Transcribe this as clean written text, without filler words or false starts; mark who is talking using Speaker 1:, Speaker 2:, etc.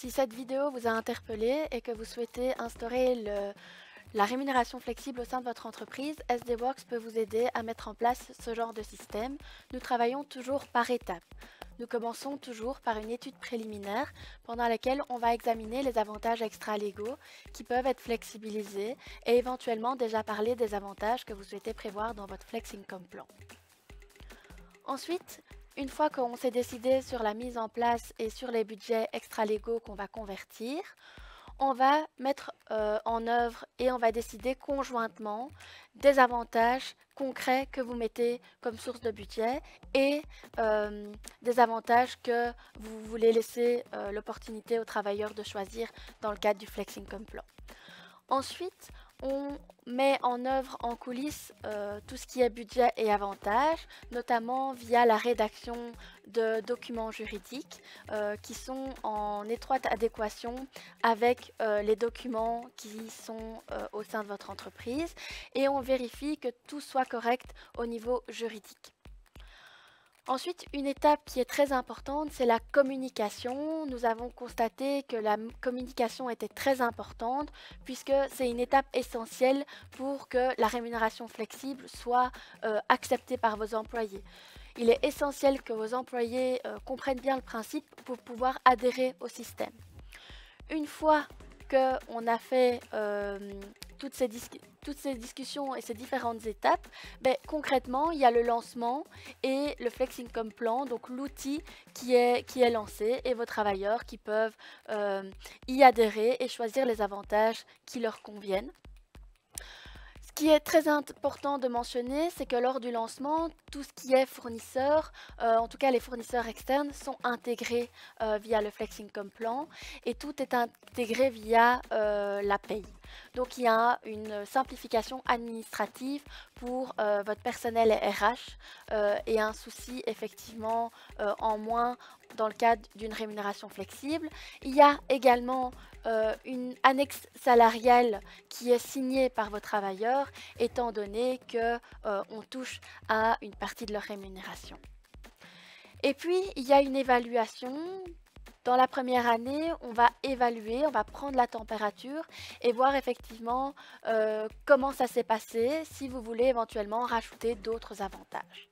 Speaker 1: Si cette vidéo vous a interpellé et que vous souhaitez instaurer la rémunération flexible au sein de votre entreprise, SDWorks peut vous aider à mettre en place ce genre de système. Nous travaillons toujours par étapes. Nous commençons toujours par une étude préliminaire pendant laquelle on va examiner les avantages extra-légaux qui peuvent être flexibilisés et éventuellement déjà parler des avantages que vous souhaitez prévoir dans votre Flex Income Plan. Ensuite, une fois qu'on s'est décidé sur la mise en place et sur les budgets extra-légaux qu'on va convertir, on va mettre en œuvre et on va décider conjointement des avantages concrets que vous mettez comme source de budget et des avantages que vous voulez laisser l'opportunité aux travailleurs de choisir dans le cadre du Flex Income Plan. Ensuite, on met en œuvre en coulisses tout ce qui est budget et avantages, notamment via la rédaction de documents juridiques qui sont en étroite adéquation avec les documents qui sont au sein de votre entreprise et on vérifie que tout soit correct au niveau juridique. Ensuite, une étape qui est très importante, c'est la communication. Nous avons constaté que la communication était très importante puisque c'est une étape essentielle pour que la rémunération flexible soit acceptée par vos employés. Il est essentiel que vos employés comprennent bien le principe pour pouvoir adhérer au système. Une fois qu'on a fait toutes ces discussions et ces différentes étapes, concrètement, il y a le lancement et le Flex Income Plan, donc l'outil qui est lancé et vos travailleurs qui peuvent y adhérer et choisir les avantages qui leur conviennent. Ce qui est très important de mentionner, c'est que lors du lancement, tout ce qui est fournisseur, en tout cas les fournisseurs externes, sont intégrés via le Flex Income Plan et tout est intégré via la paye. Donc il y a une simplification administrative pour votre personnel RH et un souci effectivement en moins dans le cadre d'une rémunération flexible. Il y a également une annexe salariale qui est signée par vos travailleurs, étant donné qu'on touche à une partie de leur rémunération. Et puis, il y a une évaluation. Dans la première année, on va évaluer, on va prendre la température et voir effectivement comment ça s'est passé, si vous voulez éventuellement rajouter d'autres avantages.